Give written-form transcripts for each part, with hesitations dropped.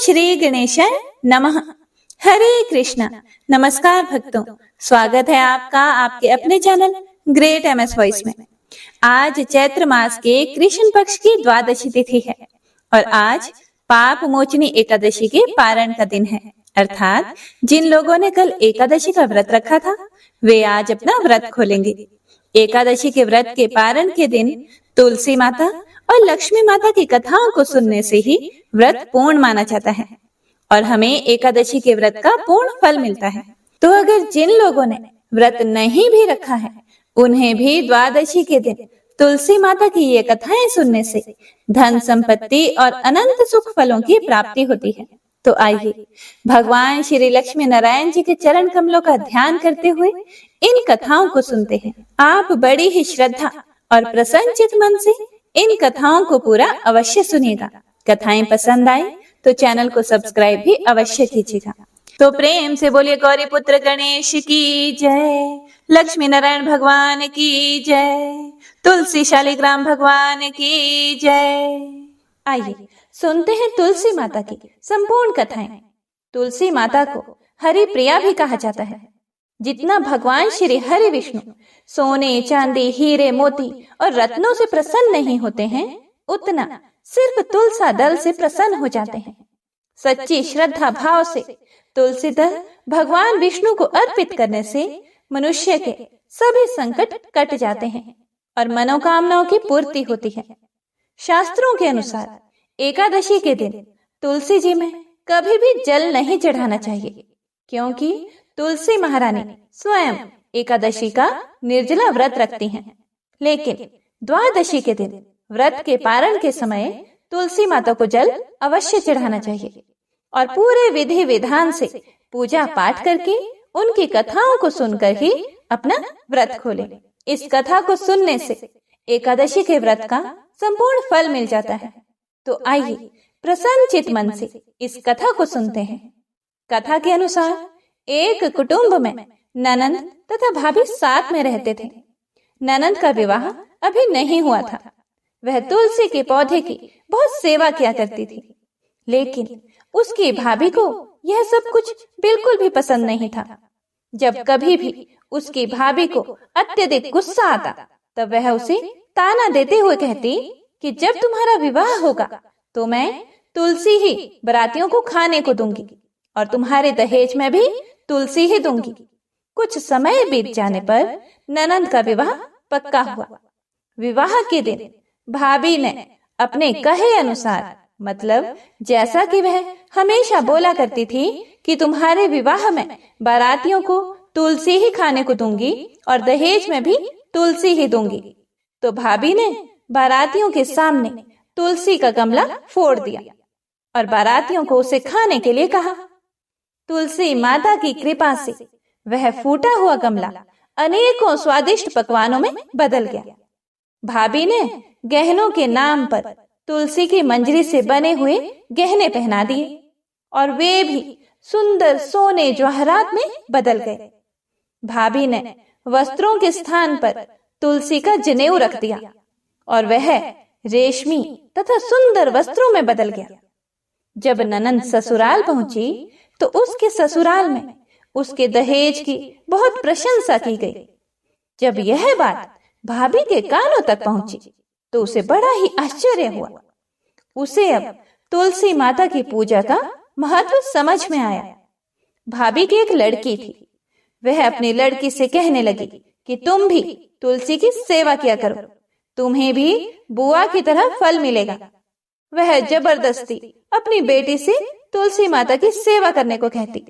श्री गणेशाय नमः। हरे कृष्णा। नमस्कार भक्तों, स्वागत है आपका आपके अपने चैनल ग्रेट एमएस वॉइस में। आज चैत्र मास के कृष्ण पक्ष की द्वादशी तिथि है और आज पाप मोचनी एकादशी के पारण का दिन है। अर्थात जिन लोगों ने कल एकादशी का व्रत रखा था वे आज अपना व्रत खोलेंगे। एकादशी के व्रत के पारण के दिन तुलसी माता और लक्ष्मी माता की कथाओं को सुनने से ही व्रत पूर्ण माना जाता है और हमें एकादशी के व्रत का पूर्ण फल मिलता है। तो अगर जिन लोगों ने व्रत नहीं भी रखा है उन्हें भी द्वादशी के दिन तुलसी माता की ये कथाएं सुनने से धन संपत्ति और अनंत सुख फलों की प्राप्ति होती है। तो आइए भगवान श्री लक्ष्मी नारायण जी के चरण कमलों का ध्यान करते हुए इन कथाओं को सुनते हैं। आप बड़ी ही श्रद्धा और प्रसन्नचित मन से इन कथाओं को पूरा अवश्य सुनिएगा। कथाएं पसंद आए तो चैनल को सब्सक्राइब भी अवश्य कीजिएगा। तो प्रेम से बोलिए गौरी पुत्र गणेश की जय, लक्ष्मी नारायण भगवान की जय, तुलसी शालिग्राम भगवान की जय। आइए सुनते हैं तुलसी माता की संपूर्ण कथाएं। तुलसी माता को हरि प्रिया भी कहा जाता है। जितना भगवान श्री हरि विष्णु सोने चांदी हीरे मोती और रत्नों से प्रसन्न नहीं होते हैं उतना सिर्फ तुलसा दल से प्रसन्न हो जाते हैं। सच्ची श्रद्धा भाव से तुलसी दल भगवान विष्णु को अर्पित करने से मनुष्य के सभी संकट कट जाते हैं और मनोकामनाओं की पूर्ति होती है। शास्त्रों के अनुसार एकादशी के दिन तुलसी जी में कभी भी जल नहीं चढ़ाना चाहिए, क्योंकि तुलसी महारानी स्वयं एकादशी का निर्जला व्रत रखती हैं। लेकिन द्वादशी के दिन व्रत के पारण के समय तुलसी माता को जल अवश्य चढ़ाना चाहिए और पूरे विधि विधान से पूजा पाठ करके उनकी कथाओं को सुनकर ही अपना व्रत खोलें। इस कथा को सुनने से एकादशी के व्रत का संपूर्ण फल मिल जाता है। तो आइए प्रसन्नचित मन से इस कथा को सुनते हैं। कथा के अनुसार एक कुटुंब में ननंद तथा भाभी साथ में रहते थे। ननंद का विवाह अभी नहीं हुआ था। वह तुलसी के पौधे की बहुत सेवा किया करती थी, लेकिन उसकी भाभी को यह सब कुछ बिल्कुल भी पसंद नहीं था। जब कभी भी उसकी भाभी को अत्यधिक गुस्सा आता तब वह उसे ताना देते हुए कहती कि जब तुम्हारा विवाह होगा तो मैं तुलसी ही बरातियों को खाने को दूंगी और तुम्हारे दहेज में भी तुलसी ही दूंगी। कुछ समय बीत जाने पर ननंद का विवाह पक्का हुआ। विवाह के दिन भाभी ने अपने कहे अनुसार, मतलब जैसा कि वह हमेशा बोला करती थी कि तुम्हारे विवाह में बारातियों को तुलसी ही खाने को दूंगी और दहेज में भी तुलसी ही दूंगी, तो भाभी ने बारातियों के सामने तुलसी का गमला फोड़ दिया और बारातियों को उसे खाने के लिए कहा। तुलसी माता की कृपा से वह फूटा हुआ गमला अनेकों स्वादिष्ट पकवानों में बदल गया। भाभी ने गहनों के नाम पर तुलसी की मंजरी से बने हुए गहने पहना दिए और वे भी सुंदर सोने जवाहरात में बदल गए। भाभी ने वस्त्रों के स्थान पर तुलसी का जनेऊ रख दिया और वह रेशमी तथा सुंदर वस्त्रों में बदल गया। जब ननंद ससुराल पहुंची तो उसके ससुराल में उसके दहेज की बहुत प्रशंसा की गई। जब यह बात भाभी के कानों तक पहुंची तो उसे बड़ा ही आश्चर्य हुआ। उसे अब तुलसी माता की पूजा का महत्व समझ में आया। भाभी की एक लड़की थी। वह अपनी लड़की से कहने लगी कि तुम भी तुलसी की सेवा किया करो, तुम्हें भी बुआ की तरह फल मिलेगा। वह जबरदस्ती अपनी बेटी से तुलसी माता की सेवा करने को कहती,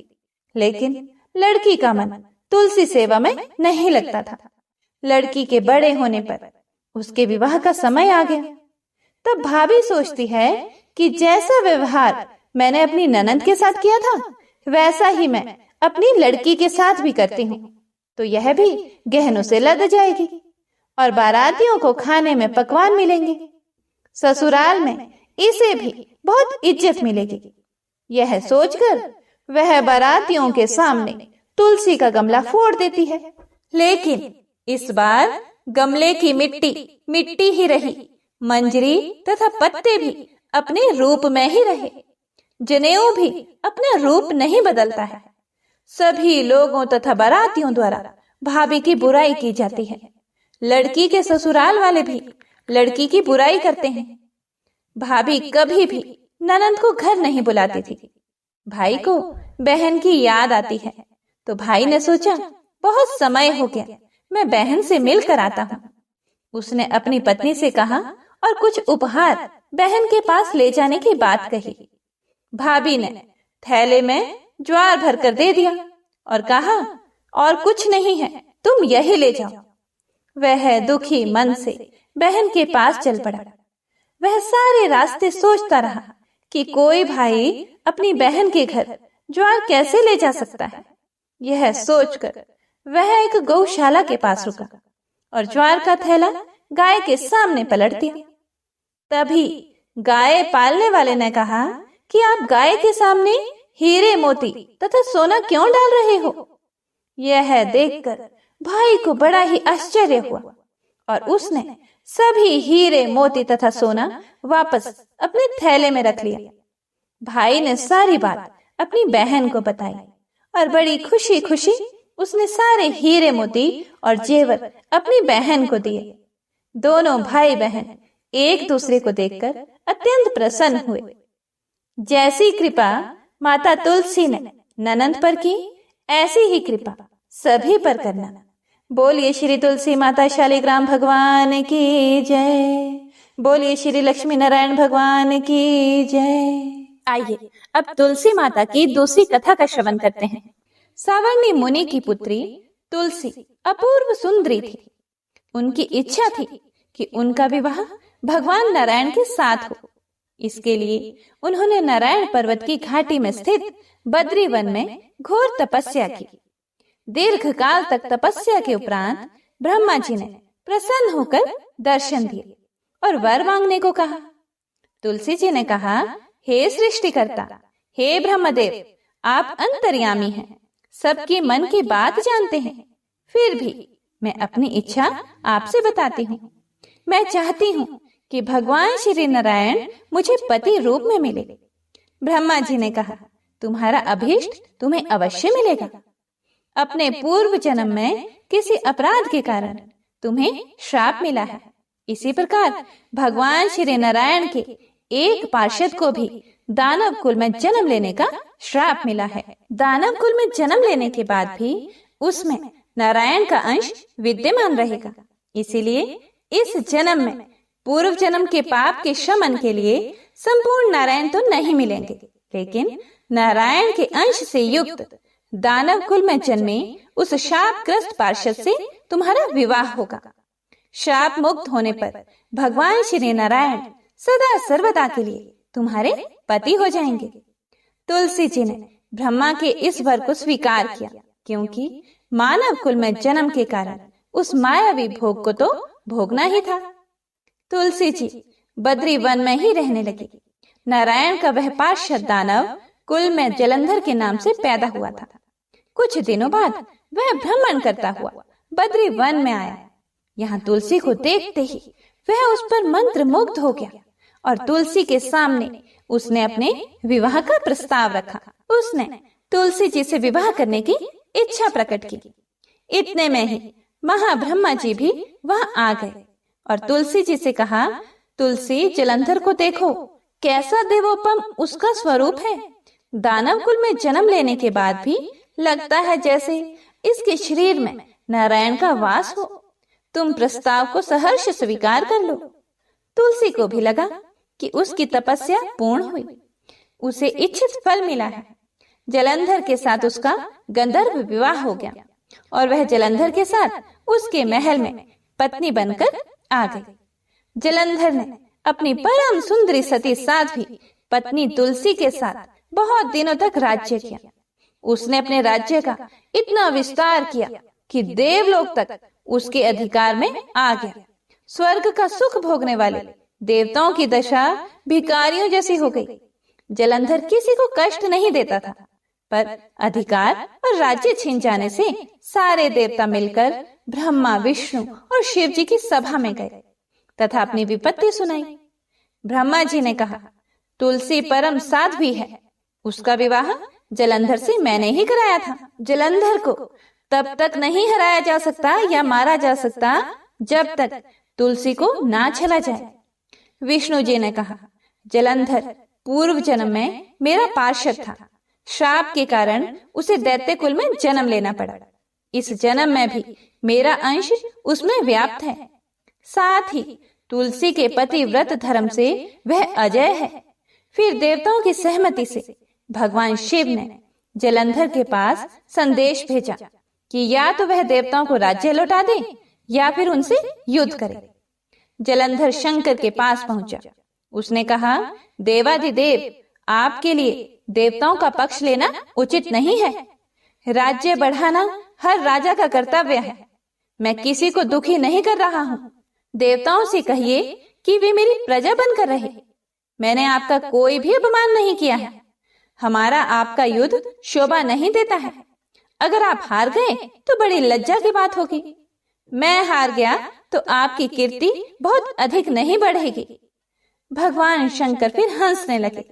लेकिन लड़की का मन तुलसी सेवा में नहीं लगता था। लड़की के बड़े होने पर उसके विवाह का समय आ गया। तब भाभी सोचती है कि जैसा व्यवहार मैंने अपनी ननंद के साथ किया था वैसा ही मैं अपनी लड़की के साथ भी करती हूँ, तो यह भी गहनों से लद जाएगी और बारातियों को खाने में पकवान मिलेंगे। ससुराल में इसे भी बहुत इज्जत मिलेगी। यह सोचकर वह बारातियों के सामने तुलसी का गमला फोड़ देती है, लेकिन इस बार गमले की मिट्टी ही रही, मंजरी तथा पत्ते भी अपने रूप में ही रहे। जनेऊ भी अपना रूप नहीं बदलता है। सभी लोगों तथा बारातियों द्वारा भाभी की बुराई की जाती है। लड़की के ससुराल वाले भी लड़की की बुराई करते हैं। भाभी कभी भी ननंद को घर नहीं बुलाती थी। भाई को बहन की याद आती है तो भाई ने सोचा, बहुत समय हो गया, मैं बहन से मिलकर आता हूँ। उसने अपनी पत्नी से कहा और कुछ उपहार बहन के पास ले जाने की बात कही। भाभी ने थैले में ज्वार भरकर दे दिया और कहा, और कुछ नहीं है, तुम यही ले जाओ। वह दुखी मन से बहन के पास चल पड़ा। वह सारे रास्ते सोचता रहा कि कोई भाई अपनी बहन के घर ज्वार कैसे ले जा सकता है। यह सोचकर वह एक गौशाला के पास रुका और ज्वार का थैला गाय के सामने पलट दिया। तभी गाय पालने वाले ने कहा कि आप गाय के सामने हीरे मोती तथा सोना क्यों डाल रहे हो? यह देखकर भाई को बड़ा ही आश्चर्य हुआ और उसने सभी हीरे मोती तथा सोना वापस अपने थैले में रख लिया। भाई ने सारी बात अपनी बहन को बताई और बड़ी खुशी खुशी उसने सारे हीरे मोती और जेवर अपनी बहन को दिए। दोनों भाई बहन एक दूसरे को देखकर अत्यंत प्रसन्न हुए। जैसी कृपा माता तुलसी ने ननंद पर की, ऐसी ही कृपा सभी पर करना। बोलिए श्री तुलसी माता शालिग्राम भगवान की जय। बोलिए श्री लक्ष्मी नारायण भगवान की जय। आइए अब तुलसी माता की दूसरी कथा का श्रवण करते हैं। सावर्णी मुनि की पुत्री तुलसी अपूर्व सुंदरी थी। उनकी इच्छा थी कि उनका विवाह भगवान नारायण के साथ हो। इसके लिए उन्होंने नारायण पर्वत की घाटी में स्थित बद्री वन में घोर तपस्या की। दीर्घ काल तक तपस्या के उपरांत ब्रह्मा जी ने प्रसन्न होकर दर्शन दिए और वर मांगने को कहा। तुलसी जी ने कहा, हे सृष्टिकर्ता, हे ब्रह्मदेव, आप अंतर्यामी हैं, सबके मन की बात जानते हैं। फिर भी मैं अपनी इच्छा आपसे बताती हूँ। मैं चाहती हूँ कि भगवान श्री नारायण मुझे पति रूप में मिले। ब्रह्मा जी ने कहा, तुम्हारा अभीष्ट तुम्हें अवश्य मिलेगा। अपने पूर्व जन्म में किसी अपराध के कारण तुम्हें श्राप मिला है। इसी प्रकार भगवान श्री नारायण के एक पार्षद को भी दानव कुल में जन्म लेने का श्राप मिला है। दानव कुल में जन्म लेने के बाद भी उसमें नारायण का अंश विद्यमान रहेगा। इसीलिए इस जन्म में पूर्व जन्म के पाप के शमन के लिए संपूर्ण नारायण तो नहीं मिलेंगे, लेकिन नारायण के अंश से युक्त दानव कुल में जन्मे उस शापग्रस्त पार्षद से तुम्हारा विवाह होगा। शाप मुक्त होने पर भगवान श्री नारायण सदा सर्वदा के लिए तुम्हारे पति हो जाएंगे। तुलसी जी ने ब्रह्मा के इस वर को स्वीकार किया, क्योंकि मानव कुल में जन्म के कारण उस मायावी भोग को तो भोगना ही था। तुलसी जी बद्री वन में ही रहने लगी। नारायण का वह पार्षद दानव कुल में जलंधर के नाम से पैदा हुआ था। कुछ दिनों बाद वह भ्रमण करता हुआ बद्री वन में आया। यहाँ तुलसी को देखते ही वह उस पर मंत्र मुग्ध हो गया और तुलसी के सामने उसने अपने विवाह का प्रस्ताव रखा। उसने तुलसी जी से विवाह करने की इच्छा प्रकट की। इतने में ही महाब्रह्मा जी भी वहां आ गए और तुलसी जी से कहा, तुलसी, जलंधर को देखो, कैसा देवोपम उसका स्वरूप है। दानव कुल में जन्म लेने के बाद भी लगता है जैसे इसके शरीर में नारायण का वास हो। तुम प्रस्ताव को सहर्ष स्वीकार कर लो। तुलसी को भी लगा कि उसकी तपस्या पूर्ण हुई, उसे इच्छित फल मिला है। जलंधर के साथ उसका गंधर्व विवाह हो गया और वह जलंधर के साथ उसके महल में पत्नी बनकर आ गई। जलंधर ने अपनी परम सुंदरी सती साध्वी पत्नी तुलसी के साथ बहुत दिनों तक राज्य किया। उसने अपने राज्य का इतना विस्तार किया कि देवलोक तक उसके अधिकार में आ गया। स्वर्ग का सुख भोगने वाले देवताओं की दशा भिखारियों जैसी हो गई। जलंधर किसी को कष्ट नहीं देता था, पर अधिकार और राज्य छिन जाने से सारे देवता मिलकर ब्रह्मा, विष्णु और शिव जी की सभा में गए तथा अपनी विपत्ति सुनाई। ब्रह्मा जी ने कहा, तुलसी परम साध्वी है, उसका विवाह जलंधर से मैंने ही कराया था। जलंधर को तब तक नहीं हराया जा सकता या मारा जा सकता जब तक तुलसी को ना छला जाए। विष्णु जी ने कहा, जलंधर पूर्व जन्म में मेरा पार्षद था। श्राप के कारण उसे दैत्य कुल में जन्म लेना पड़ा। इस जन्म में भी मेरा अंश उसमें व्याप्त है। साथ ही तुलसी के पतिव्रत धर्म से वह अजय है। फिर देवताओं की सहमति से भगवान शिव ने जलंधर के पास संदेश भेजा कि या तो वह देवताओं को राज्य लौटा दे या फिर उनसे युद्ध करे। जलंधर शंकर के पास पहुंचा। उसने कहा, देवाधिदेव, आपके लिए देवताओं का पक्ष लेना उचित नहीं है। राज्य बढ़ाना हर राजा का कर्तव्य है। मैं किसी को दुखी नहीं कर रहा हूँ। देवताओं से कहिए कि वे मेरी प्रजा बनकर रहे। मैंने आपका कोई भी अपमान नहीं किया है। हमारा आपका युद्ध शोभा नहीं देता है। अगर आप हार गए तो बड़ी लज्जा की बात होगी। मैं हार गया तो आपकी कीर्ति बहुत अधिक नहीं बढ़ेगी। भगवान शंकर फिर हंसने लगे।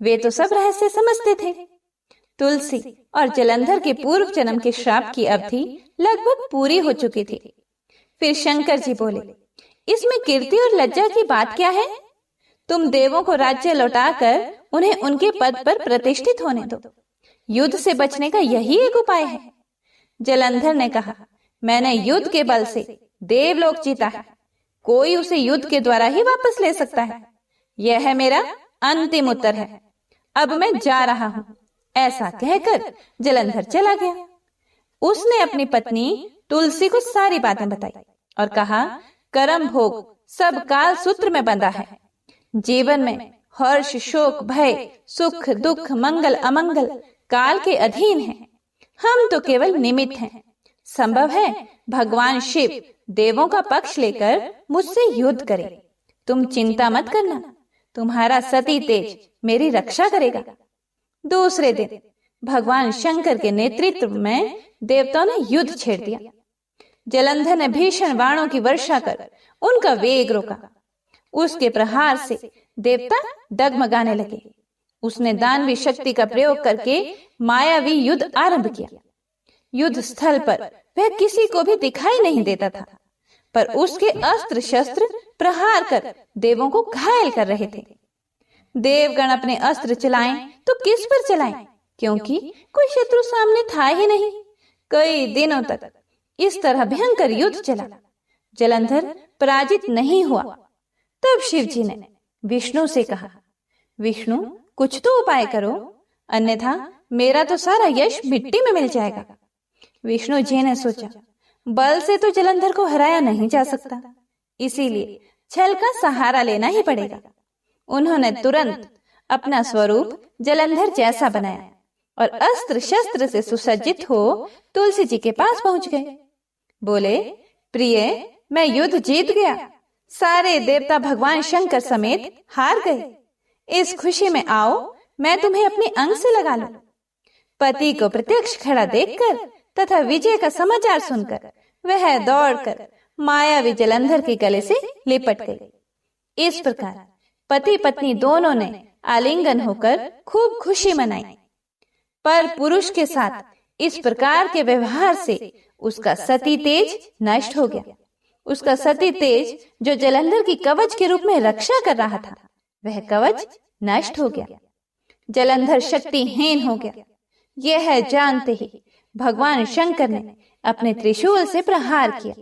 वे तो सब रहस्य समझते थे। तुलसी और जलंधर के पूर्व जन्म के श्राप की अवधि लगभग पूरी हो चुकी थी। फिर शंकर जी बोले, इसमें कीर्ति और लज्जा की बात क्या है? तुम देवों को राज्य लौटाकर उन्हें उनके पद पर प्रतिष्ठित होने दो। युद्ध से बचने का यही एक उपाय है। जलंधर ने कहा, मैंने युद्ध के बल से देवलोक जीता है। कोई उसे युद्ध के द्वारा ही वापस ले सकता है। यह है मेरा अंतिम उत्तर है। अब मैं जा रहा हूँ। ऐसा कहकर जलंधर चला गया। उसने अपनी पत्नी तुलसी को सारी बातें बताई और कहा, कर्म भोग सब काल सूत्र में बंधा है। जीवन में हर्ष, शोक, भय, सुख, दुख, मंगल, अमंगल काल के अधीन है। हम तो केवल निमित्त हैं। संभव है भगवान शिव देवों का पक्ष लेकर मुझसे युद्ध करे। तुम चिंता मत करना, तुम्हारा सती तेज मेरी रक्षा करेगा। दूसरे दिन भगवान शंकर के नेतृत्व में देवताओं ने युद्ध छेड़ दिया। जलंधर ने भीषण बाणों की वर्षा कर उनका वेग रोका। उसके प्रहार से देवता डगमगाने लगे। उसने दानवी शक्ति का प्रयोग करके मायावी युद्ध आरंभ किया। युद्ध स्थल पर वह किसी को भी दिखाई नहीं देता था, पर उसके अस्त्र शस्त्र प्रहार कर देवों को घायल कर रहे थे। देवगण अपने अस्त्र चलाएं तो किस पर चलाएं, क्योंकि कोई शत्रु सामने था ही नहीं। कई दिनों तक इस तरह भयंकर युद्ध चला। जलंधर पराजित नहीं हुआ। तब शिव जी ने विष्णु से कहा, विष्णु, कुछ तो उपाय करो, अन्यथा मेरा तो सारा यश मिट्टी में मिल जाएगा। विष्णु जी ने सोचा, बल से तो जलंधर को हराया नहीं जा सकता, इसीलिए छल का सहारा लेना ही पड़ेगा। उन्होंने तुरंत अपना स्वरूप जलंधर जैसा बनाया और अस्त्र शस्त्र से सुसज्जित हो तुलसी जी के पास पहुंच गए। बोले, प्रिय, मैं युद्ध जीत गया। सारे देवता भगवान शंकर समेत हार गए। इस खुशी में आओ, मैं तुम्हें अपने अंग से लगा लूं। पति को प्रत्यक्ष खड़ा देखकर तथा विजय का समाचार सुनकर वह दौड़कर मायावी जलंधर के गले से लिपट गई। इस प्रकार पति पत्नी दोनों ने आलिंगन होकर खूब खुशी मनाई। पर पुरुष के साथ इस प्रकार के व्यवहार से उसका सती तेज नष्ट हो गया। उसका सती तेज जो जलंधर की कवच के रूप में रक्षा कर रहा था, वह कवच नष्ट हो गया। जलंधर शक्तिहीन हो गया। यह जानते ही भगवान शंकर ने अपने त्रिशूल से प्रहार किया।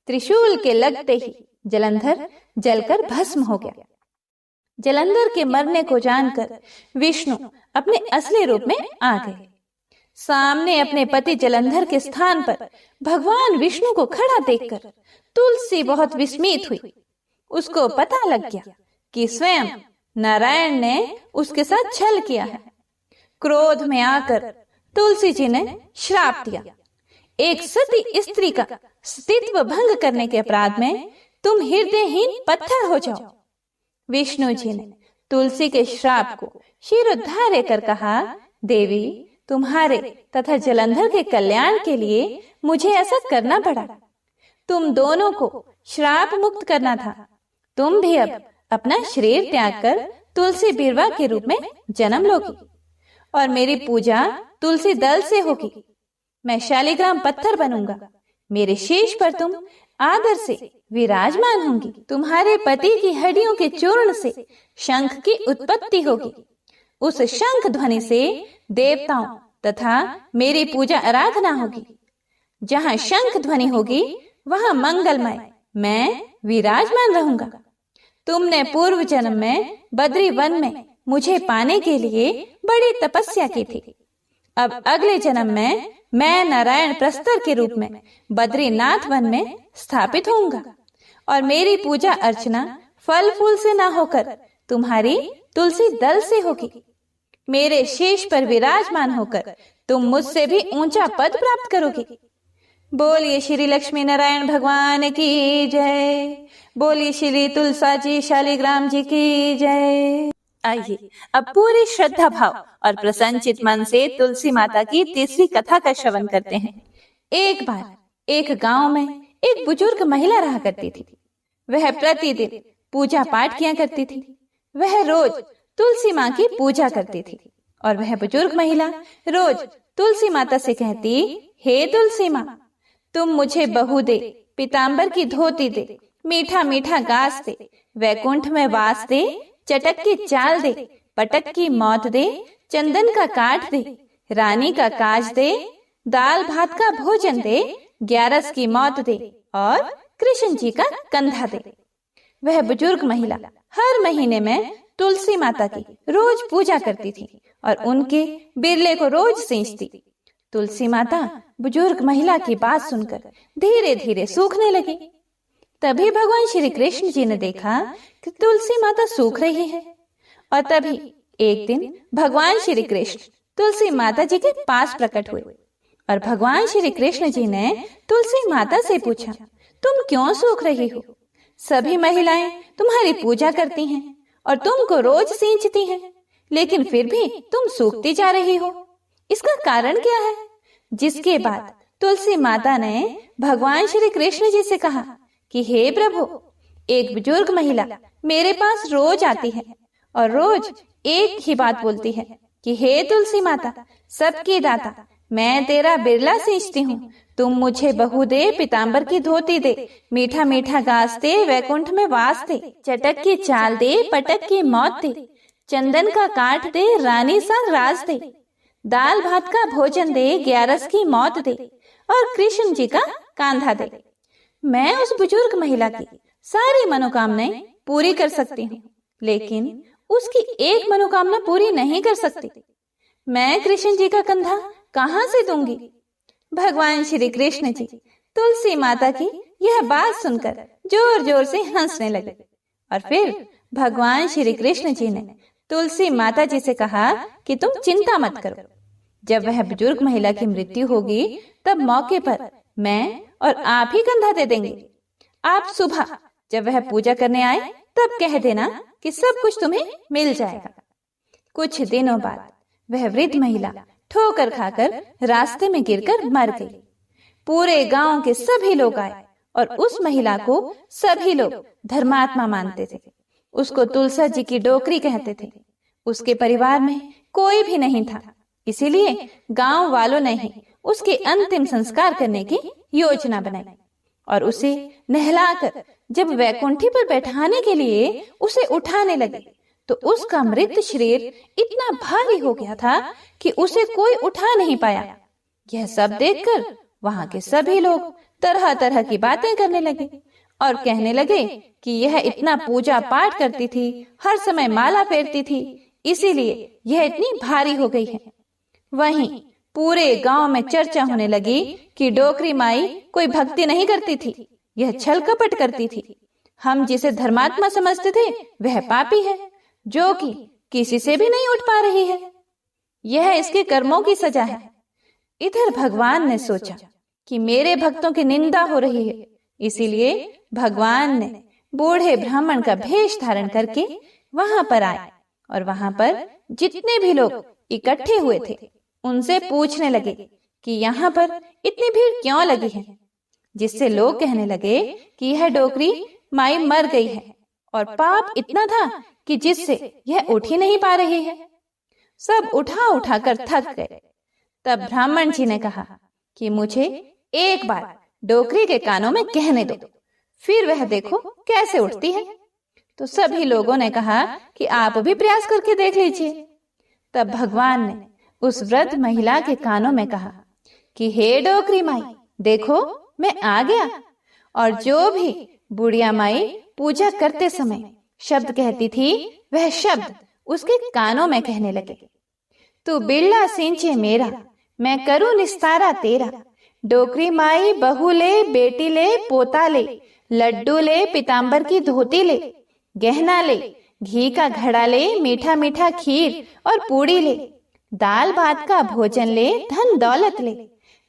त्रिशूल के लगते ही जलंधर जलकर भस्म हो गया। जलंधर के मरने को जानकर विष्णु अपने असली रूप में आ गए। सामने अपने पति जलंधर के स्थान पर भगवान विष्णु को खड़ा देखकर तुलसी बहुत विस्मित हुई। उसको पता लग गया कि स्वयं नारायण ने उसके साथ छल किया है। क्रोध में आकर तुलसी जी ने श्राप दिया, एक सती स्त्री का स्तित्व भंग करने के अपराध में तुम हृदयहीन पत्थर हो जाओ। विष्णु जी ने तुलसी के श्राप को शिरोधार्य कर कहा, देवी, तुम्हारे तथा जलंधर के कल्याण के लिए मुझे ऐसा करना पड़ा। तुम दोनों को श्राप मुक्त करना था। तुम भी अब अपना शरीर त्याग कर तुलसी बिरवा के रूप में जन्म लोगी। और मेरी पूजा तुलसी दल से होगी। मैं शालिग्राम पत्थर बनूंगा। मेरे शीश पर तुम आदर से विराजमान होंगी। तुम्हारे पति की हड्डियों के चूर्ण से शंख की उत्पत्ति होगी। उस शंख ध्वनि से देवताओं तथा मेरी पूजा आराधना होगी। जहाँ शंख ध्वनि होगी वहाँ मंगलमय मैं विराजमान रहूंगा। तुमने पूर्व जन्म में बद्री वन में मुझे पाने के लिए बड़ी तपस्या की थी। अब अगले जन्म में मैं नारायण प्रस्तर के रूप में बद्रीनाथ वन में स्थापित होऊंगा और मेरी पूजा अर्चना फल फूल से ना होकर तुम्हारी तुलसी दल से होगी। मेरे शीश पर विराजमान होकर तुम मुझसे भी ऊंचा पद प्राप्त करोगे। बोलिए श्री लक्ष्मी नारायण भगवान की जय। बोलिए श्री तुलसा जी शालिग्राम जी की जय। आइए अब पूरी श्रद्धा भाव और प्रसन्नचित मन से तुलसी माता की तीसरी कथा का श्रवण करते हैं। एक बार एक गांव में एक बुजुर्ग महिला रहा करती थी। वह प्रतिदिन पूजा पाठ किया करती थी। वह रोज तुलसी माँ की पूजा करती थी और वह बुजुर्ग महिला रोज तुलसी माता से कहती, हे तुलसी माँ, तुम मुझे बहू दे, पीताम्बर की धोती दे, मीठा मीठा घास दे, वैकुंठ में वास दे, चटक की चाल दे, पटक की मौत दे, चंदन का काठ दे, रानी का काज दे, दाल भात का भोजन दे, 11 की मौत दे और कृष्ण जी का कंधा दे। वह बुजुर्ग महिला हर महीने में तुलसी माता की रोज पूजा करती थी और उनके बिरले को रोज सींचती। तुलसी माता बुजुर्ग महिला की बात सुनकर धीरे धीरे सूखने लगी। तभी भगवान श्री कृष्ण जी ने देखा कि तुलसी माता सूख रही है और तभी एक दिन भगवान श्री कृष्ण तुलसी माता जी के पास प्रकट हुए और भगवान श्री कृष्ण जी ने तुलसी माता से पूछा, तुम क्यों सूख रही हो? सभी महिलाएं तुम्हारी पूजा करती हैं और तुमको रोज सींचती हैं, लेकिन फिर भी तुम सूखती जा रही हो। इसका कारण क्या है? जिसके बाद तुलसी माता ने भगवान श्री कृष्ण जी से कहा कि हे प्रभु, एक बुजुर्ग महिला मेरे पास रोज आती है और रोज एक ही बात बोलती है कि हे तुलसी माता, सबकी दाता, मैं तेरा बिरला सींचती हूँ, तुम मुझे बहू दे, पीताम्बर की धोती दे, मीठा मीठा घास दे, वैकुंठ में वास दे, चटक की चाल दे, पटक की मौत दे, चंदन का काठ दे, रानी सा राज दे, दाल भात का भोजन दे, 11 की मौत दे और कृष्ण जी का कांधा दे। मैं उस बुजुर्ग महिला की सारी मनोकामनाएं पूरी कर सकती हूँ, लेकिन उसकी एक मनोकामना पूरी नहीं कर सकती। मैं कृष्ण जी का कंधा कहाँ से दूंगी? भगवान श्री कृष्ण जी तुलसी माता की यह बात सुनकर जोर जोर से हंसने लगे और फिर भगवान श्री कृष्ण जी ने तुलसी माता जी से कहा कि तुम चिंता मत करो। जब वह बुजुर्ग महिला की मृत्यु होगी तब मौके पर मैं और आप ही कंधा दे देंगे। आप सुबह जब वह पूजा करने आए तब कह देना कि सब कुछ तुम्हें मिल जाएगा। कुछ दिनों बाद वह वृद्ध महिला ठोकर खाकर रास्ते में गिरकर मर गई। पूरे गांव के सभी लोग आए और उस महिला को सभी लोग धर्मात्मा मानते थे। उसको तुलसा जी की डोकरी कहते थे। उसके परिवार में कोई भी नहीं था, इसीलिए गांव वालों ने ही उसके अंतिम संस्कार करने की योजना बनाई और उसे नहलाकर जब वैकुंठी पर बैठाने के लिए उसे उठाने लगे तो उसका मृत शरीर इतना भारी हो गया था कि उसे कोई उठा नहीं पाया। यह सब देखकर वहां के सभी लोग तरह तरह की बातें करने लगे और कहने लगे कि यह इतना पूजा पाठ करती थी, हर समय माला फेरती थी, इसीलिए यह इतनी भारी हो गई है। वहीं पूरे गांव में चर्चा होने लगी कि डोकरी माई कोई भक्ति नहीं करती थी, यह छल कपट करती थी। हम जिसे धर्मात्मा समझते थे वह पापी है, जो कि किसी से भी नहीं उठ पा रही है। यह इसके कर्मों की सजा है। इधर भगवान ने सोचा कि मेरे भक्तों की निंदा हो रही है, इसीलिए भगवान ने बूढ़े ब्राह्मण का भेष धारण करके वहां पर आए और वहां पर जितने भी लोग इकट्ठे हुए थे उनसे पूछने लगे कि यहाँ पर इतनी भीड़ क्यों लगी है, जिससे लोग कहने लगे कि यह डोकरी माई मर गई है और पाप इतना था कि जिससे यह उठ ही नहीं पा रही है। सब उठा उठा कर थक गए। तब ब्राह्मण जी ने कहा कि मुझे एक बार डोकरी के कानों में कहने दो, फिर वह देखो कैसे उठती है। तो सभी लोगों ने कहा कि आप भी प्रयास करके देख लीजिए। तब भगवान ने उस वृद्ध महिला के कानों में कहा कि हे डोकरी माई, देखो मैं आ गया। और जो भी बुढ़िया माई पूजा करते समय शब्द कहती थी, वह शब्द उसके कानों में कहने लगे। तू बिरला सिंचे मेरा, मैं करूं निस्तारा तेरा। डोकरी माई बहू ले, बेटी ले, पोता ले, लड्डू ले, पीताम्बर की धोती ले, गहना ले, घी का घड़ा ले, मीठा मीठा खीर और पूड़ी ले, दाल भात का भोजन ले, धन दौलत ले,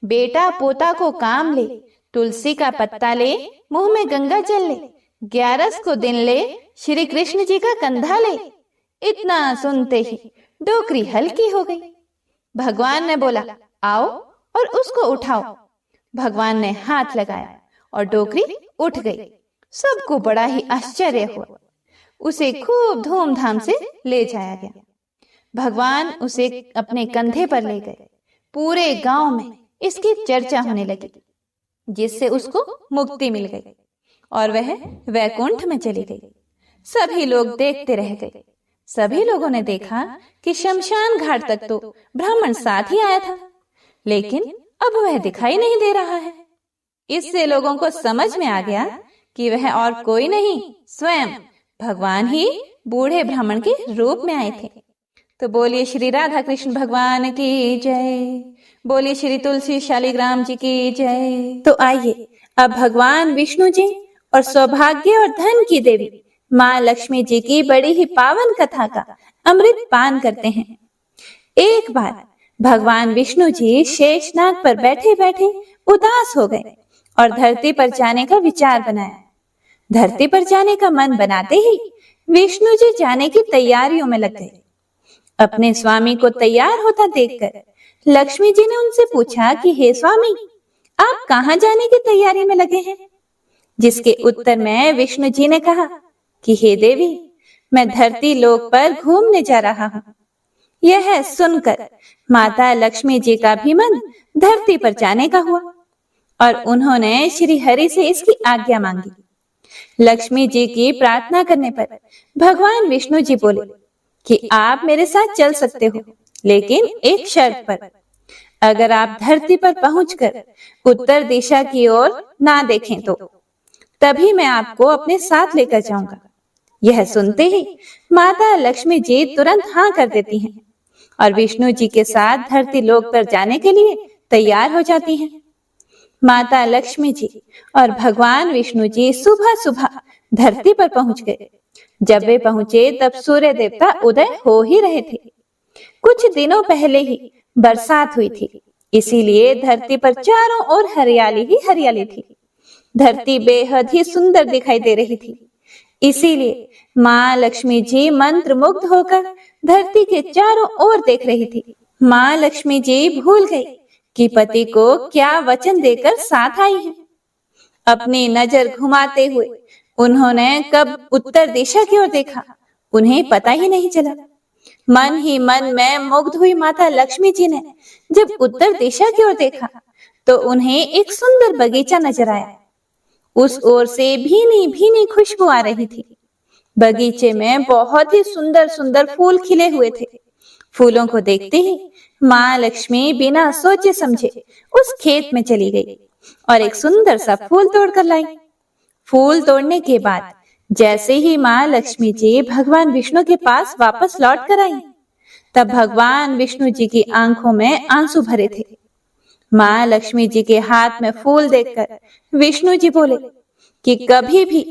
बेटा पोता को काम ले, तुलसी का पत्ता ले, मुंह में गंगा जल ले, 11 को दिन ले, श्री कृष्ण जी का कंधा ले। इतना सुनते ही डोकरी हल्की हो गई। भगवान ने बोला, आओ और उसको उठाओ। भगवान ने हाथ लगाया और डोकरी उठ गई। सबको बड़ा ही आश्चर्य हुआ। उसे खूब धूमधाम से ले जाया गया। भगवान उसे अपने कंधे पर ले गए। पूरे गांव में इसकी चर्चा होने लगी, जिससे उसको मुक्ति मिल गई और वह वैकुंठ में चली गई। सभी लोग देखते रह गए। सभी लोगों ने देखा कि शमशान घाट तक तो ब्राह्मण साथ ही आया था, लेकिन अब वह दिखाई नहीं दे रहा है। इससे लोगों को समझ में आ गया कि वह और कोई नहीं, स्वयं भगवान ही बूढ़े ब्राह्मण के रूप में आए थे। तो बोलिए श्री राधा कृष्ण भगवान की जय, बोलिए श्री तुलसी शालिग्राम जी की जय। तो आइए अब भगवान विष्णु जी और सौभाग्य और धन की देवी माँ लक्ष्मी जी की बड़ी ही पावन कथा का अमृत पान करते हैं। एक बार भगवान विष्णु जी शेषनाग पर बैठे बैठे उदास हो गए और धरती पर जाने का विचार बनाया। धरती पर जाने का मन बनाते ही विष्णु जी जाने की तैयारियों में लग गए। अपने स्वामी को तैयार होता देखकर लक्ष्मी जी ने उनसे पूछा कि हे स्वामी, आप कहाँ जाने की तैयारी में लगे हैं? जिसके उत्तर में विष्णु जी ने कहा कि हे देवी, मैं धरती लोक पर घूमने जा रहा हूँ। यह सुनकर माता लक्ष्मी जी का भी मन धरती पर जाने का हुआ और उन्होंने श्री हरि से इसकी आज्ञा मांगी। लक्ष्मी जी की प्रार्थना करने पर भगवान विष्णु जी बोले कि आप मेरे साथ चल सकते हो, लेकिन एक शर्त पर। अगर आप धरती पर पहुंचकर उत्तर दिशा की ओर ना देखें तो तभी मैं आपको अपने साथ लेकर जाऊंगा। यह सुनते ही माता लक्ष्मी जी तुरंत हाँ कर देती हैं और विष्णु जी के साथ धरती लोक पर जाने के लिए तैयार हो जाती हैं। माता लक्ष्मी जी और भगवान विष्णु जी सुबह सुबह धरती पर पहुंच गए। जब वे पहुंचे तब सूर्य देवता उदय हो ही रहे थे। कुछ दिनों पहले ही बरसात हुई थी, इसीलिए धरती पर चारों ओर हरियाली ही हरियाली थी। धरती बेहद ही सुंदर दिखाई दे रही थी। इसीलिए माँ लक्ष्मी जी मंत्र मुग्ध होकर धरती के चारों ओर देख रही थी। माँ लक्ष्मी जी भूल गई कि पति को क्या वचन देकर साथ आई है। अपनी नजर घुमाते हुए उन्होंने कब उत्तर दिशा की ओर देखा, उन्हें पता ही नहीं चला। मन ही मन में मुग्ध हुई माता लक्ष्मी जी ने जब उत्तर दिशा की ओर देखा तो उन्हें एक सुंदर बगीचा नजर आया। उस ओर से भीनी भीनी खुशबू आ रही थी। बगीचे में बहुत ही सुंदर सुंदर फूल खिले हुए थे। फूलों को देखते ही माँ लक्ष्मी बिना सोचे समझे उस खेत में चली गई और एक सुंदर सा फूल तोड़कर लाई। फूल तोड़ने के बाद जैसे ही माँ लक्ष्मी जी भगवान विष्णु के पास वापस लौट कर आई, तब भगवान विष्णु जी की आंखों में आंसू भरे थे। माँ लक्ष्मी जी के हाथ में फूल देखकर विष्णु जी बोले कि कभी भी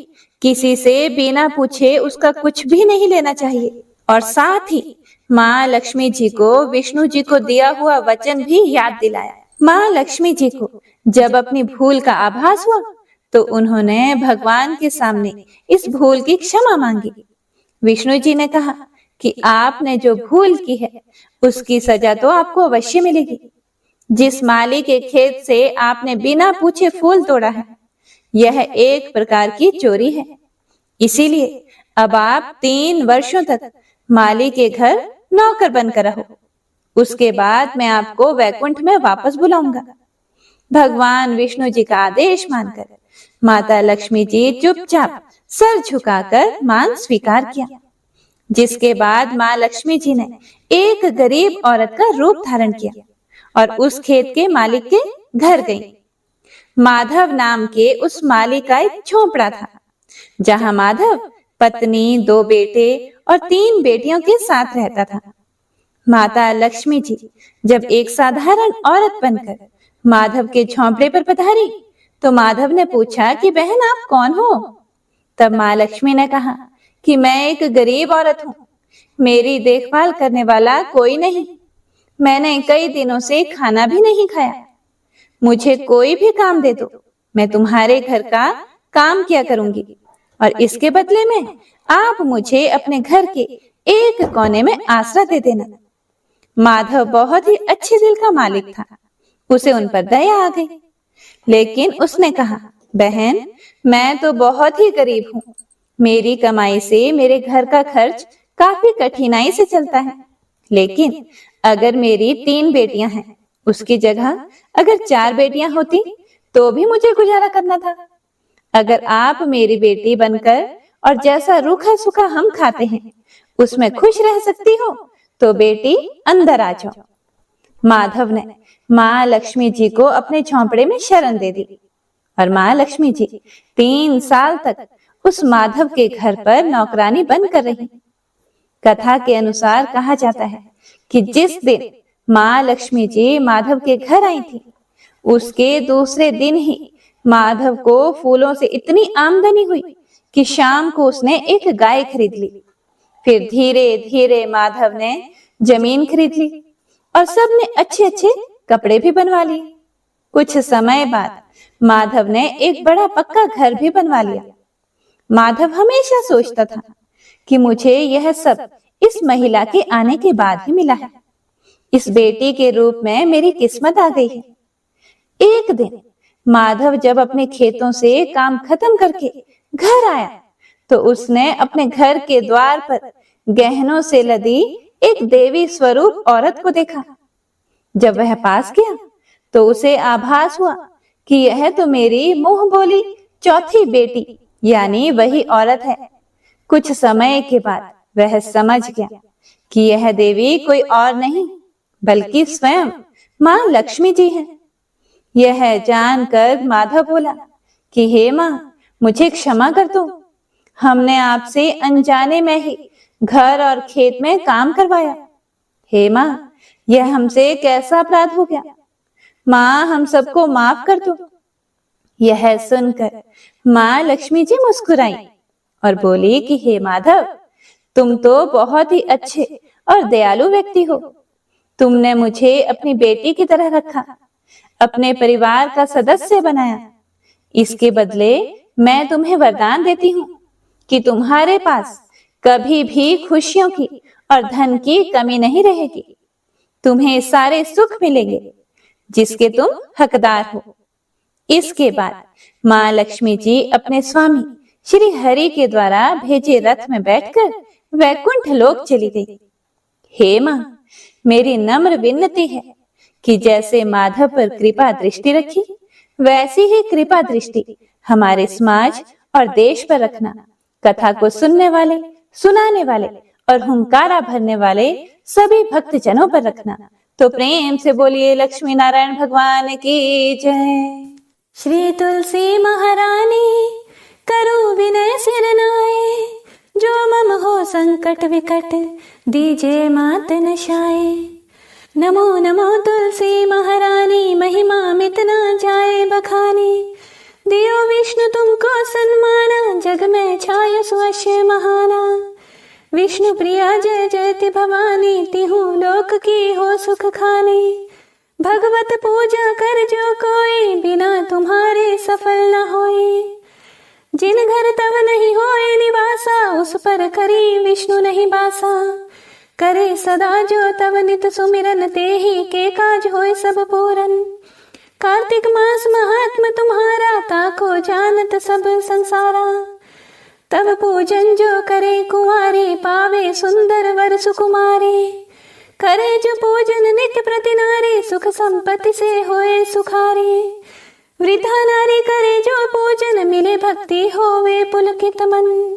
किसी से बिना पूछे उसका कुछ भी नहीं लेना चाहिए, और साथ ही माँ लक्ष्मी जी को विष्णु जी को दिया हुआ वचन भी याद दिलाया। माँ लक्ष्मी जी को जब अपनी भूल का आभास हुआ तो उन्होंने भगवान के सामने इस भूल की क्षमा मांगी। विष्णु जी ने कहा कि आपने जो भूल की है उसकी सजा तो आपको अवश्य मिलेगी। जिस माली के खेत से आपने बिना पूछे फूल तोड़ा है, यह एक प्रकार की चोरी है। इसीलिए अब आप 3 वर्षों तक माली के घर नौकर बनकर रहो। उसके बाद मैं आपको वैकुंठ में वापस बुलाऊंगा। भगवान विष्णु जी का आदेश मानकर माता लक्ष्मी जी चुपचाप सर झुकाकर मान स्वीकार किया, जिसके बाद माँ लक्ष्मी जी ने एक गरीब औरत का रूप धारण किया और उस खेत के मालिक के घर गई। माधव नाम के उस मालिक का एक झोपड़ा था, जहां माधव पत्नी, 2 बेटे और 3 बेटियों के साथ रहता था। माता लक्ष्मी जी जब एक साधारण औरत बनकर माधव के झोंपड़े पर पधारी तो माधव ने पूछा कि बहन आप कौन हो? तब माँ लक्ष्मी ने कहा कि मैं एक गरीब औरत हूँ, मेरी देखभाल करने वाला कोई नहीं, मैंने कई दिनों से खाना भी नहीं खाया, मुझे कोई भी काम दे दो, मैं तुम्हारे घर का काम किया करूंगी और इसके बदले में आप मुझे अपने घर के एक कोने में आसरा दे देना। माधव बहुत ही अच्छे दिल का मालिक था, उसे उन पर दया आ गई, लेकिन उसने कहा बहन मैं तो बहुत ही गरीब हूँ, मेरी कमाई से मेरे घर का खर्च काफी कठिनाई से चलता है, लेकिन अगर मेरी 3 बेटियां हैं उसकी जगह अगर 4 बेटियां होती तो भी मुझे गुजारा करना था। अगर आप मेरी बेटी बनकर और जैसा रूखा सूखा हम खाते हैं उसमें खुश रह सकती हो तो बेटी अंदर आ जाओ। माधव ने माँ लक्ष्मी जी को अपने झोंपड़े में शरण दे दी और माँ लक्ष्मी जी 3 साल तक उस माधव के घर पर नौकरानी बनकर रही। कथा के अनुसार कहा जाता है कि जिस दिन माँ लक्ष्मी जी माधव के घर आई थी उसके दूसरे दिन ही माधव को फूलों से इतनी आमदनी हुई कि शाम को उसने एक गाय खरीद ली। फिर धीरे धीरे माधव ने जमीन खरीद ली और सबने अच्छे अच्छे कपड़े भी बनवा लिए। कुछ समय बाद माधव ने एक बड़ा पक्का घर भी बनवा लिया। माधव हमेशा सोचता था कि मुझे यह सब इस महिला के आने के बाद ही मिला है, इस बेटी के रूप में मेरी किस्मत आ गई है। एक दिन माधव जब अपने खेतों से काम खत्म करके घर आया तो उसने अपने घर के द्वार पर गहनों से लदी एक देवी स्वरूप औरत को देखा। जब वह पास गया तो उसे आभास हुआ कि यह तो मेरी मुंह बोली चौथी बेटी यानी वही औरत है। कुछ समय के बाद वह समझ गया कि यह देवी कोई और नहीं बल्कि स्वयं माँ लक्ष्मी जी है। यह जानकर माधव बोला कि हे माँ मुझे क्षमा कर दो, हमने आपसे अनजाने में ही घर और खेत में काम करवाया। हे माँ यह हमसे कैसा अपराध हो गया, माँ हम सबको माफ कर दो। यह सुनकर माँ लक्ष्मी जी मुस्कुराई और बोली कि हे माधव तुम तो बहुत ही अच्छे और दयालु व्यक्ति हो, तुमने मुझे अपनी बेटी की तरह रखा, अपने परिवार का सदस्य बनाया। इसके बदले मैं तुम्हें वरदान देती हूँ कि तुम्हारे पास कभी भी खुशियों की और धन की कमी नहीं रहेगी, तुम्हें सारे सुख मिलेंगे जिसके तुम हकदार हो। इसके बाद माँ लक्ष्मी जी अपने स्वामी श्री हरि के द्वारा भेजे रथ में बैठकर वैकुंठ लोक चली गई। हे माँ मेरी नम्र विनती है कि जैसे माधव पर कृपा दृष्टि रखी वैसी ही कृपा दृष्टि हमारे समाज और देश पर रखना। कथा को सुनने वाले, सुनाने वाले और हुंकारा भरने वाले सभी भक्त जनों पर रखना। तो प्रेम से बोलिए लक्ष्मी नारायण भगवान की जय। श्री तुलसी महारानी करो विनय सिर नाए, जो मम हो संकट विकट दीजे मात नशाए। नमो नमो तुलसी महारानी महिमा मित न जाए बखानी, दियो विष्णु तुमको सन्माना जग में छाय सुअश्य महाना। विष्णु प्रिया जय जयति भवानी तिहु लोक की हो सुख खानी। भगवत पूजा कर जो कोई बिना तुम्हारे सफल न होए। जिन घर तब नहीं होए निवासा उस पर करी विष्णु नहीं बासा। करे सदा जो तब नित सुमिरन ते ही के काज होए सब पूरन। कार्तिक मास महात्म तुम्हारा ताको जानत सब संसारा। तब पूजन जो करे कुंवारी, पावे सुंदर वर सुकुमारी। करे जो पूजन नित्य प्रति नारी, सुख संपत्ति से होए सुखारी। वृद्धा नारी करे जो पूजन, मिले भक्ति होवे पुलकित मन।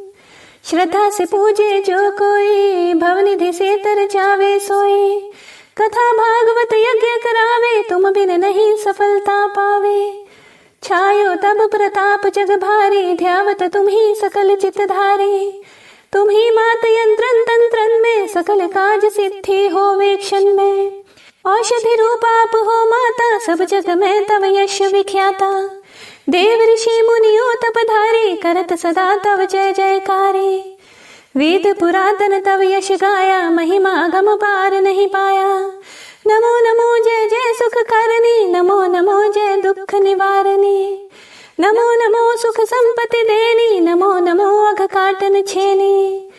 श्रद्धा से पूजे जो कोई, भवनिधि से तर जावे सोई। कथा भागवत यज्ञ करावे, तुम बिन नहीं सफलता पावे। छायो तब प्रताप जग भारी, ध्यावत तुम ही सकल चित धारी। तुम ही मात यंत्रन तंत्रन में, सकल काज सिद्धि होवे क्षण में। औषधि रूप आप हो माता, सब जग में तव यश विख्याता। देव ऋषि मुनियों तपधारी, करत सदा तव जय जयकारी। वेद पुरातन तव यश गाया, महिमा गम पार नहीं पाया। नमो नमो जय जय सुख कारणी, नमो नमो जय दुख निवारणी। नमो नमो सुख संपत्ति देनी, नमो नमो अघ काटन छेनी।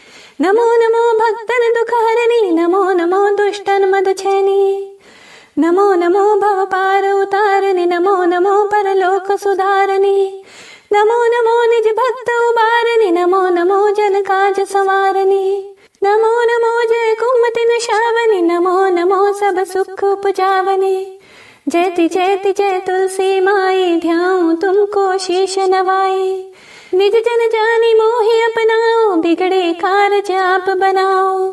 नमो नमो भक्तन दुख हरणी, नमो नमो दुष्टन मद छेनी। नमो नमो भव पार उतारनी, नमो नमो परलोक सुधारनी। नमो नमो निज भक्त उबारनी, नमो नमो जन काज संवारनी। नमो नमो जय कुमति निशावनी, नमो नमो सब सुख उपजावनी। जयति जयति जय तुलसी माई, ध्याऊं तुमको शीश नवाई। निज जन जानी मोहि अपनाओ, बिगड़े कारज आप बनाओ।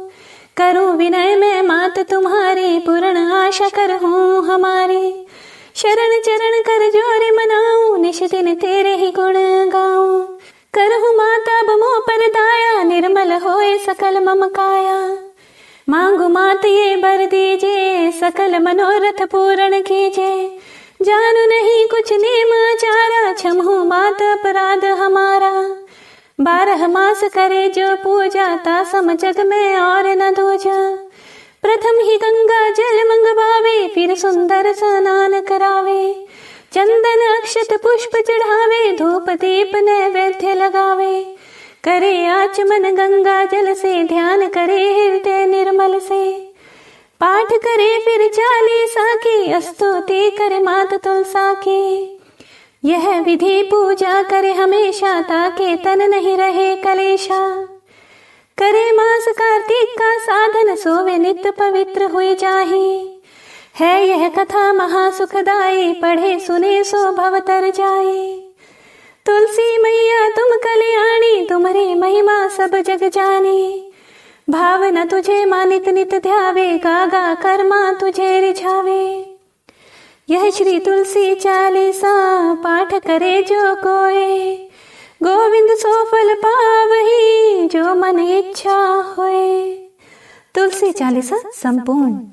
करूं विनय में मात तुम्हारी, पूर्ण आशा कर हूँ हमारी। शरण चरण कर जोर मनाऊं, निश दिन तेरे ही गुण गाऊं। करहु माता बमो पर दाया, निर्मल होए सकल मम काया। मांगु मात ये बर दीजे, सकल मनोरथ पूर्ण कीजे। जानू नहीं कुछ नेम आचारा, क्षमहु मात अपराध हमारा। 12 मास करे जो पूजा, ता सम जग में और न दूजा। प्रथम ही गंगा जल मंगवावे, फिर सुंदर स्नान करावे। चंदन अक्षत पुष्प चढ़ावे, धूप दीप नैवेद्य लगावे। करे आचमन गंगा जल से, ध्यान करे हृदय निर्मल से। पाठ करे फिर 40 की, स्तुति करे मात तुलसा की। यह विधि पूजा करे हमेशा, ताके तन नहीं रहे कलेशा। करे मास कार्तिक का साधन, सोवे नित्य पवित्र हुए जाहि। है यह कथा महासुखदाई, पढ़े सुने सो भव तर जाए। तुलसी मैया तुम कल्याणी, तुम्हारी महिमा सब जग जानी। भावना तुझे मानित नित ध्यावे, गागा कर्मा तुझे रिझावे। यह श्री तुलसी चालीसा, पाठ करे जो कोय। गोविंद सो फल पावहि, जो मन इच्छा होए। तुलसी चालीसा संपूर्ण।